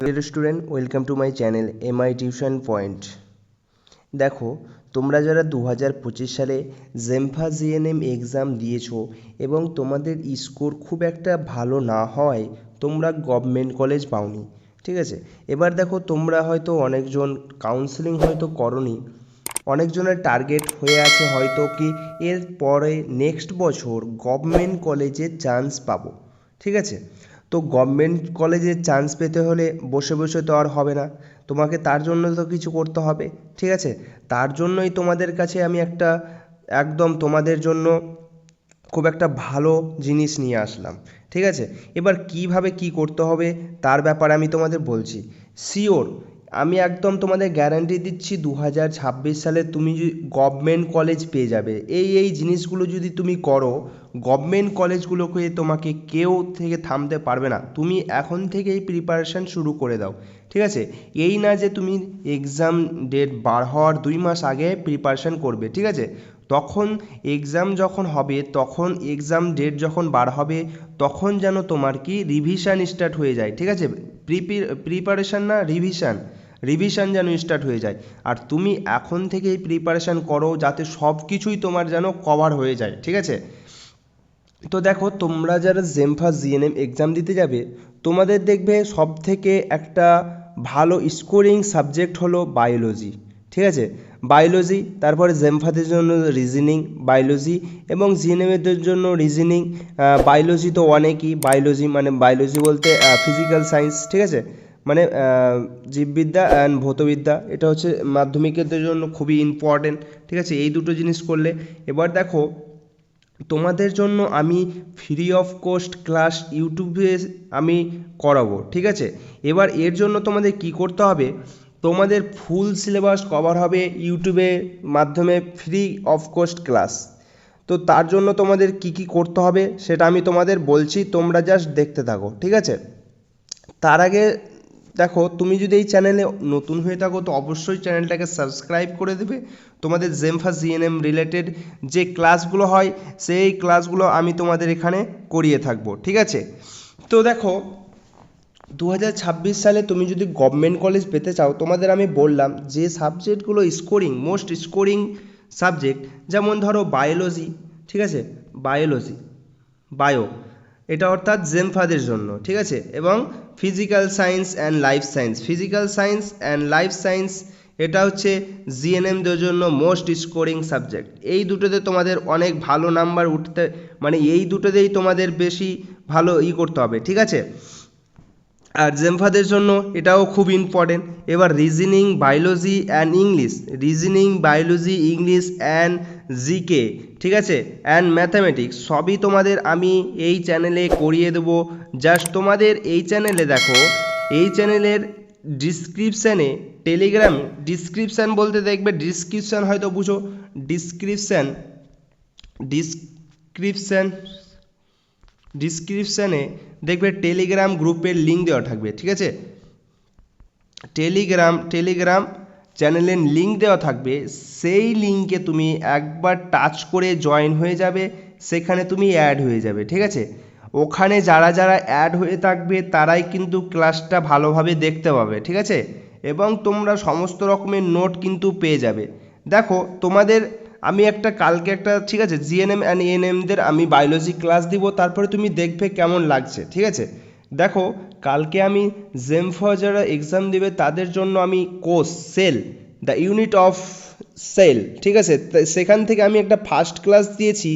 Hello student, welcome to my channel MI tuition point. দেখো, তোমরা যারা 2025 সালে জেমফা জিএনএম এক্সাম দিয়েছো এবং তোমাদের স্কোর খুব একটা ভালো না হওয়ায় তোমরা গভর্নমেন্ট কলেজ পাওনি, ঠিক আছে। এবার দেখো, তোমরা হয়তো অনেকজন কাউন্সেলিং হয়তো করনি, অনেকজনের টার্গেট হয়ে আছে হয়তো কি এর পরে নেক্সট বছর গভর্নমেন্ট কলেজে চান্স পাবো, ঠিক আছে। তো গভর্নমেন্ট কলেজে চান্স পেতে হলে বসে বসে তো আর হবে না, তোমাকে তার জন্য তো কিছু করতে হবে, ঠিক আছে। তার জন্যই তোমাদের কাছে আমি একটা একদম তোমাদের জন্য খুব একটা ভালো জিনিস নিয়ে আসলাম, ঠিক আছে। এবার কিভাবে কি করতে হবে তার ব্যাপারে আমি তোমাদের বলছি। শিওর, আমি একদম তোমাদের গ্যারান্টি দিচ্ছি 2026 সালে তুমি গভর্নমেন্ট কলেজ পেয়ে যাবে। এই জিনিসগুলো যদি তুমি করো, গভর্নমেন্ট কলেজগুলোকে তোমাকে কেউ থেকে থামতে পারবে না। তুমি এখন থেকেই প্রিপারেশান শুরু করে দাও, ঠিক আছে। এই না যে তুমি এক্সাম ডেট বার হওয়ার 2 মাস আগে প্রিপারেশান করবে, ঠিক আছে। তখন এক্সাম যখন হবে, তখন এক্সাম ডেট যখন বার হবে, তখন যেন তোমার কি রিভিশন স্টার্ট হয়ে যায়, ঠিক আছে। প্রিপারেশান না, রিভিশন যেন স্টার্ট হয়ে যায়। আর তুমি এখন থেকেই প্রিপারেশান করো যাতে সব কিছুই তোমার যেন কভার হয়ে যায়, ঠিক আছে। তো দেখো, তোমরা যারা জেমফা জিএনএম এক্সাম দিতে যাবে, তোমাদের দেখবে সব থেকে একটা ভালো স্কোরিং সাবজেক্ট হলো বায়োলজি, ঠিক আছে। বায়োলজি, তারপরে জেমফাদের জন্য রিজনিং, বায়োলজি এবং জিএনএমের জন্য রিজনিং। বায়োলজি তো অনেকই, বায়োলজি বলতে ফিজিক্যাল সায়েন্স, ঠিক আছে, মানে জীববিদ্যা অ্যান্ড ভৌতবিদ্যা। এটা হচ্ছে মাধ্যমিকের জন্য খুবই ইম্পর্টেন্ট, ঠিক আছে, এই দুটো জিনিস করলে। এবার দেখো, তোমাদের জন্য আমি ফ্রি অফ কস্ট ক্লাস ইউটিউবে আমি করাবো, ঠিক আছে। এবার এর জন্য তোমাদের কি করতে হবে, তোমাদের ফুল সিলেবাস কভার হবে ইউটিউবের মাধ্যমে, ফ্রি অফ কস্ট ক্লাস। তো তার জন্য তোমাদের কি কি করতে হবে সেটা আমি তোমাদের বলছি, তোমরা জাস্ট দেখতে থাকো, ঠিক আছে। তার আগে দেখো, তুমি যদি এই চ্যানেলে নতুন হয়ে থাকো তো অবশ্যই চ্যানেলটাকে সাবস্ক্রাইব করে দেবে। তোমাদের জেমফা জিএনএম রিলেটেড যে ক্লাসগুলো হয় সেই ক্লাসগুলো আমি তোমাদের এখানে করিয়ে থাকবো, ঠিক আছে। তো দেখো, 2026 সালে তুমি যদি গভর্নমেন্ট কলেজ পেতে চাও, তোমাদের আমি বললাম যে সাবজেক্টগুলো মোস্ট স্কোরিং সাবজেক্ট, যেমন ধরো বায়োলজি, ঠিক আছে, বায়ো, এটা অর্থাৎ জেমফাদের জন্য, ঠিক আছে। এবং ফিজিক্যাল সায়েন্স এটা হচ্ছে জিএনএমদের জন্য মোস্ট স্কোরিং সাবজেক্ট। এই দুটোতে তোমাদের অনেক ভালো নাম্বার উঠতে, মানে এই দুটোতেই তোমাদের বেশি ভালো করতে হবে, ঠিক আছে। আর জেমফাদের জন্য এটাও খুব ইম্পর্টেন্ট। এবার reasoning biology English and GK, ঠিক আছে, অ্যান্ড ম্যাথামেটিক্স সবই তোমাদের আমি এই চ্যানেলে করিয়ে দেবো। জাস্ট তোমাদের এই চ্যানেলে দেখো, এই চ্যানেলের ডিসক্রিপশানে ডিসক্রিপশান বলতে দেখবে, ডিসক্রিপশান হয়তো বুঝো, ডিসক্রিপশানে দেখবে টেলিগ্রাম গ্রুপের লিঙ্ক দেওয়া থাকবে, ঠিক আছে। টেলিগ্রাম চ্যানেলের লিঙ্ক দেওয়া থাকবে, সেই লিঙ্কে তুমি একবার টাচ করে জয়েন হয়ে যাবে, সেখানে তুমি অ্যাড হয়ে যাবে, ঠিক আছে। ওখানে যারা যারা অ্যাড হয়ে থাকবে তারাই কিন্তু ক্লাসটা ভালোভাবে দেখতে পাবে, ঠিক আছে। এবং তোমরা সমস্ত রকমের নোট কিন্তু পেয়ে যাবে। দেখো, তোমাদের আমি কালকে ঠিক আছে, জিএনএম অ্যান্ড এএনএমদের আমি বায়োলজি ক্লাস দিব, তারপরে তুমি দেখবে কেমন লাগছে, ঠিক আছে। দেখো, কালকে আমি জেমফা যারা এক্সাম দেবে তাদের জন্য আমি course the unit of cell, ঠিক আছে, সেখান থেকে আমি একটা ফার্স্ট ক্লাস দিয়েছি।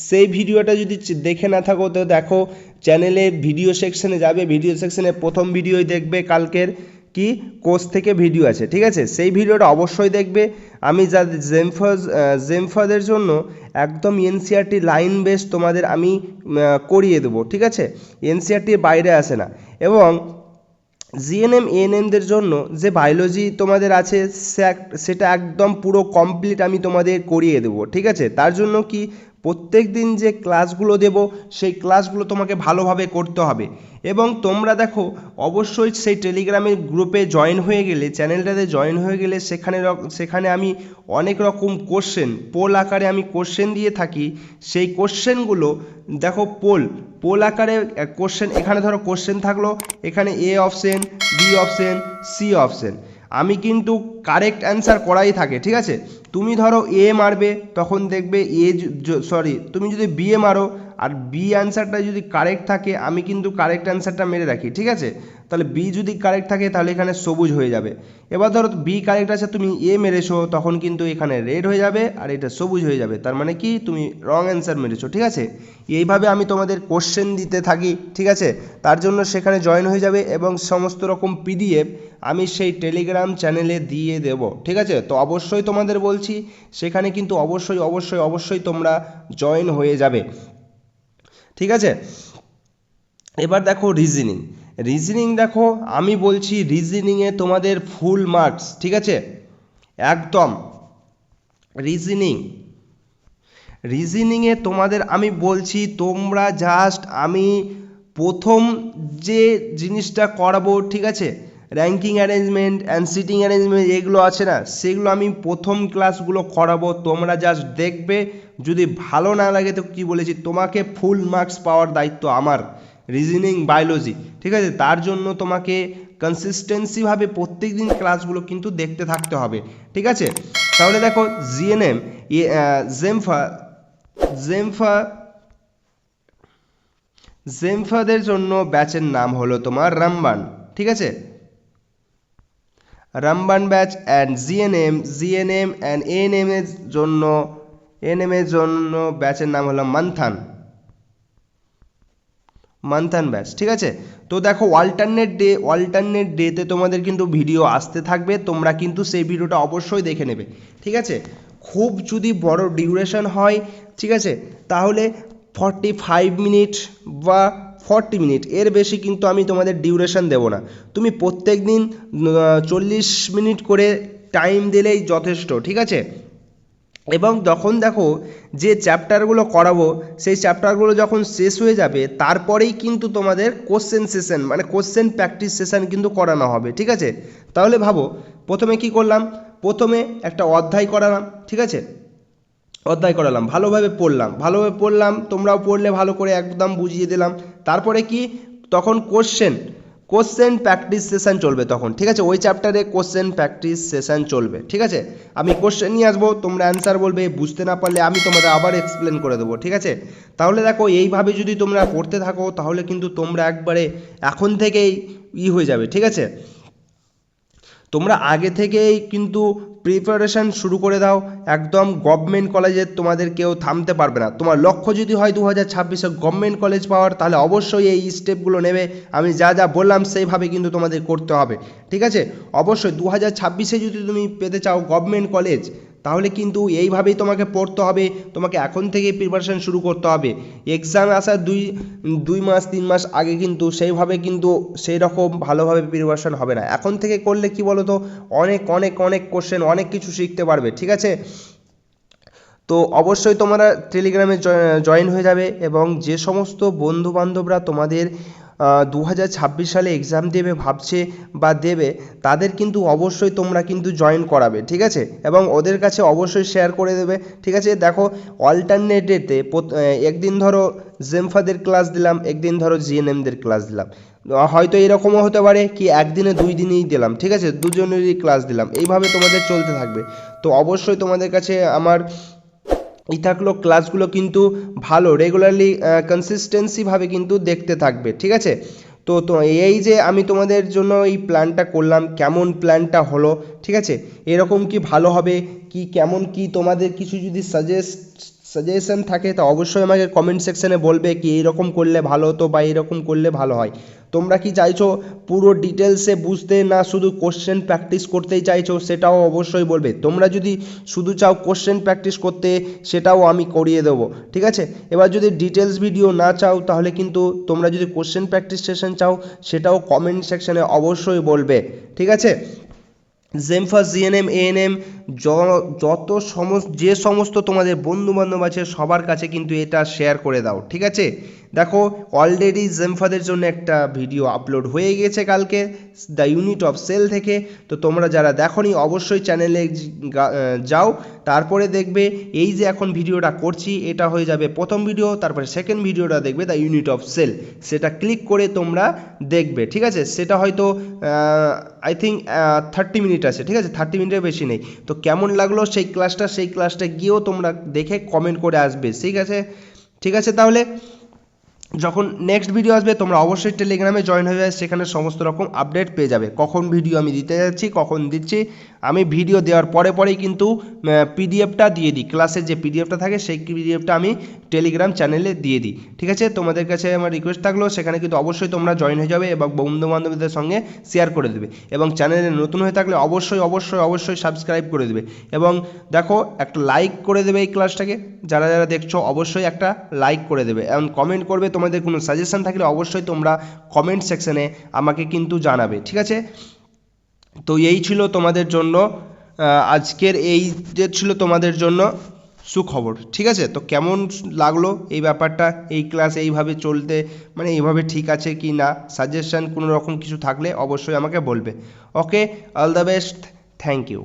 সেই ভিডিওটা যদি দেখে না থাকো তো দেখো, চ্যানেলের ভিডিও সেকশনে যাবে, ভিডিও সেকশনে প্রথম ভিডিওই দেখবে, কালকের কি কোর্স থেকে ভিডিও আছে, ঠিক আছে, সেই ভিডিওটা অবশ্যই দেখবে। আমি যা জেমফাদের জন্য একদম এনসিআরটি লাইন বেস তোমাদের আমি করিয়ে দেবো, ঠিক আছে, এনসিআরটির বাইরে আসে না। এবং জিএনএম এএনএমদের জন্য যে বায়োলজি তোমাদের আছে সেটা একদম পুরো কমপ্লিট আমি তোমাদের করিয়ে দেবো, ঠিক আছে। তার জন্য কি প্রত্যেক দিন যে ক্লাসগুলো দেব সেই ক্লাসগুলো তোমাকে ভালোভাবে করতে হবে। এবং তোমরা দেখো অবশ্যই সেই টেলিগ্রামের গ্রুপে জয়েন হয়ে গেলে, চ্যানেলটাতে জয়েন হয়ে গেলে সেখানে আমি অনেক রকম কোশ্চেন পোল আকারে আমি কোশ্চেন দিয়ে থাকি। সেই কোশ্চেনগুলো দেখো পোল আকারে কোশ্চেন, এখানে ধরো কোশ্চেন থাকলো, এখানে A option, B option, C option, আমি কিন্তু কারেক্ট অ্যান্সার করাই থাকে, ঠিক আছে। তুমি ধরো এ মারবে, তখন দেখবে তুমি যদি বি এ মারো আর বি অ্যান্সারটা যদি কারেক্ট থাকে, আমি কিন্তু কারেক্ট অ্যান্সারটা মেরে রাখি, ঠিক আছে। তাহলে বি যদি কারেক্ট থাকে তাহলে এখানে সবুজ হয়ে যাবে। এবার ধরো বি কারেক্ট আছে, তুমি এ মেরেছো, তখন কিন্তু এখানে রেড হয়ে যাবে আর এটা সবুজ হয়ে যাবে, তার মানে কি তুমি রং অ্যান্সার মেরেছো, ঠিক আছে। এইভাবে আমি তোমাদের কোশ্চেন দিতে থাকি, ঠিক আছে। তার জন্য সেখানে জয়েন হয়ে যাবে এবং সমস্ত রকম পিডিএফ আমি সেই টেলিগ্রাম চ্যানেলে দিয়ে দেব, ঠিক আছে। তো অবশ্যই তোমাদের বলছি সেখানে কিন্তু অবশ্যই অবশ্যই অবশ্যই তোমরা জয়েন হয়ে যাবে, ঠিক আছে। এবার দেখো রিজনিং দেখো, আমি বলছি রিজনিংয়ে তোমাদের ফুল মার্কস, ঠিক আছে, একদম। রিজনিংয়ে তোমাদের আমি বলছি তোমরা জাস্ট, আমি প্রথম যে জিনিসটা করাবো, ঠিক আছে, ranking arrangement and sitting arrangement এগুলো আছে না, সেগুলো আমি প্রথম ক্লাসগুলো করাবো, তোমরা জাস্ট দেখবে। যদি ভালো না লাগে তো কি বলেছি, তোমাকে ফুল মার্কস পাওয়ার দায়িত্ব আমার, রিজনিং বায়োলজি, ঠিক আছে। তার জন্য তোমাকে কনসিস্টেন্সিভাবে প্রত্যেক দিন ক্লাসগুলো কিন্তু দেখতে থাকতে হবে, ঠিক আছে। তাহলে দেখো জিএনএম জেমফাদের জন্য ব্যাচের নাম হলো তোমার রামবান, ঠিক আছে, Ramban batch. And GNM and ANM এর জন্য ব্যাচের নাম হলো মান্থান ব্যাচ, ঠিক আছে। তো দেখো অল্টারনেট ডেতে তোমাদের কিন্তু ভিডিও আসতে থাকবে, তোমরা কিন্তু সেই ভিডিওটা অবশ্যই দেখে নেবে, ঠিক আছে। খুব যদি বড় ডিউরেশন হয়, ঠিক আছে, তাহলে 45 মিনিট বা 40 মিনিট, এর বেশি কিন্তু আমি তোমাদের ডিউরেশন দেবো না। তুমি প্রত্যেক দিন 40 মিনিট করে টাইম দিলেই যথেষ্ট, ঠিক আছে। এবং যখন দেখো যে চ্যাপ্টারগুলো করাবো সেই চ্যাপ্টারগুলো যখন শেষ হয়ে যাবে, তারপরেই কিন্তু তোমাদের কোশ্চেন সেশন মানে কোশ্চেন প্র্যাকটিস সেশন কিন্তু করানো হবে, ঠিক আছে। তাহলে ভাবো, প্রথমে কি করলাম, প্রথমে একটা অধ্যায় করালাম, ঠিক আছে, ভালোভাবে পড়লাম, তোমরাও পড়লে ভালো করে একদম বুঝিয়ে দিলাম। তারপরে কি, তখন কোশ্চেন প্র্যাকটিস সেশন চলবে তখন, ঠিক আছে। ওই চ্যাপ্টারে কোশ্চেন প্র্যাকটিস সেশন চলবে, ঠিক আছে। আমি কোশ্চেন নিয়ে আসবো, তোমরা অ্যান্সার বলবে, বুঝতে না পারলে আমি তোমাদের আবার এক্সপ্লেন করে দেবো, ঠিক আছে। তাহলে দেখো এইভাবে যদি তোমরা পড়তে থাকো তাহলে কিন্তু তোমরা একবারে এখন থেকেই হয়ে যাবে, ঠিক আছে। তোমরা আগে থেকেই কিন্তু প্রিপারেশান শুরু করে দাও, একদম গভর্নমেন্ট কলেজে তোমাদের কেউ থামতে পারবে না। তোমার লক্ষ্য যদি হয় 2026-এ গভর্নমেন্ট কলেজ পাওয়ার, তাহলে অবশ্যই এই স্টেপগুলো নেবে। আমি যা যা বললাম সেইভাবে কিন্তু তোমাদের করতে হবে, ঠিক আছে। অবশ্যই 2026-এ যদি তুমি পেতে চাও গভর্নমেন্ট কলেজ, তাহলে কিন্তু এইভাবেই তোমাকে পড়তে হবে, তোমাকে এখন থেকেই প্রিপারেশান শুরু করতে হবে। এক্সাম আসার 2 মাস 3 মাস আগে কিন্তু সেইভাবে কিন্তু সেই রকম ভালোভাবে প্রিপারেশান হবে না। এখন থেকে করলে কি বলো তো, অনেক অনেক অনেক কোশ্চেন, অনেক কিছু শিখতে পারবে, ঠিক আছে। তো অবশ্যই তোমরা টেলিগ্রামে জয়েন হয়ে যাবে। এবং যে সমস্ত বন্ধুবান্ধবরা তোমাদের 2026 সালে এক্সাম দেবে ভাবছে বা দেবে, তাদের কিন্তু অবশ্যই তোমরা কিন্তু জয়েন করাবে, ঠিক আছে। এবং ওদের কাছে অবশ্যই শেয়ার করে দেবে, ঠিক আছে। দেখো অল্টারনেট ডেতে একদিন ধরো জেমফাদের ক্লাস দিলাম, একদিন ধরো জিএনএমদের ক্লাস দিলাম, হয়তো এরকমও হতে পারে কি একদিনে 2 দিনই দিলাম, ঠিক আছে, দুজনেরই ক্লাস দিলাম, এইভাবে তোমাদের চলতে থাকবে। তো অবশ্যই তোমাদের কাছে আমার থাকলো ক্লাসগুলো কিন্তু ভালো রেগুলারলি কনসিস্টেন্সিভাবে কিন্তু দেখতে থাকবে, ঠিক আছে। তো এই যে আমি তোমাদের জন্য এই প্ল্যানটা করলাম, কেমন প্ল্যানটা হলো, ঠিক আছে, এরকম কি ভালো হবে কি কেমন কি, তোমাদের কিছু যদি সাজেশন থাকে তা অবশ্যই আমাকে কমেন্ট সেকশানে বলবে কি এইরকম করলে ভালো হতো বা এইরকম করলে ভালো হয়। তোমরা কি চাইছো পুরো ডিটেলসে বুঝতে, না শুধু কোশ্চেন প্র্যাকটিস করতেই চাইছো, সেটাও অবশ্যই বলবে। তোমরা যদি শুধু চাও কোশ্চেন প্র্যাকটিস করতে, সেটাও আমি করিয়ে দেবো, ঠিক আছে। এবার যদি ডিটেলস ভিডিও না চাও, তাহলে কিন্তু তোমরা যদি কোশ্চেন প্র্যাকটিস সেশন চাও, সেটাও কমেন্ট সেকশানে অবশ্যই বলবে, ঠিক আছে। জেমফা জিএনএম এএনএম যত যে সমস্ত তোমাদের বন্ধুবান্ধব আছে সবার কাছে কিন্তু এটা শেয়ার করে দাও, ঠিক আছে। দেখো অলরেডি জেমফাদের জন্য একটা ভিডিও আপলোড হয়ে গেছে কালকে দ্য ইউনিট অফ সেল থেকে। তো তোমরা যারা দেখোনি অবশ্যই চ্যানেলে যাও, তারপরে দেখবে এই যে এখন ভিডিওটা করছি এটা হয়ে যাবে প্রথম ভিডিও, তারপরে সেকেন্ড ভিডিওটা দেখবে দ্য ইউনিট অফ সেল, সেটা ক্লিক করে তোমরা দেখবে, ঠিক আছে। সেটা হয়তো আই থিঙ্ক 30 মিনিট আছে, ঠিক আছে, 30 মিনিটের বেশি নেই। তো কেমন লাগলো সেই ক্লাসটা গিয়েও তোমরা দেখে কমেন্ট করে আসবে, ঠিক আছে। ঠিক আছে, তাহলে যখন নেক্সট ভিডিও আসবে তোমরা অবশ্যই টেলিগ্রামে জয়েন হয়ে যাবে, সেখানে সমস্ত রকম আপডেট পেয়ে যাবে, কখন ভিডিও আমি দিতে যাচ্ছি, কখন দিচ্ছি। আমি ভিডিও দেওয়ার পরেই কিন্তু পিডিএফটা দিয়ে দিই, ক্লাসের যে পিডিএফটা থাকে সেই পিডিএফটা আমি টেলিগ্রাম চ্যানেলে দিয়ে দিই, ঠিক আছে। তোমাদের কাছে আমার রিকোয়েস্ট থাকলো সেখানে কিন্তু অবশ্যই তোমরা জয়েন হয়ে যাবে এবং বন্ধু বান্ধবদের সঙ্গে শেয়ার করে দেবে, এবং চ্যানেলে নতুন হয়ে থাকলে অবশ্যই সাবস্ক্রাইব করে দেবে, এবং দেখো একটা লাইক করে দেবে এই ক্লাসটাকে, যারা যারা দেখছো অবশ্যই একটা লাইক করে দেবে, এবং কমেন্ট করবে। তোমাদের কোনো সাজেশন থাকলে অবশ্যই তোমরা কমেন্ট সেকশনে আমাকে কিন্তু জানাবে, ঠিক আছে। তো এই ছিল তোমাদের জন্য আজকের এই যে ছিল তোমাদের জন্য সুখবর, ঠিক আছে। তো কেমন লাগলো এই ব্যাপারটা, এই ক্লাস এইভাবে চলতে, মানে এইভাবে ঠিক আছে কি না, সাজেশন কোনো রকম কিছু থাকলে অবশ্যই আমাকে বলবে। Okay, all the best, thank you.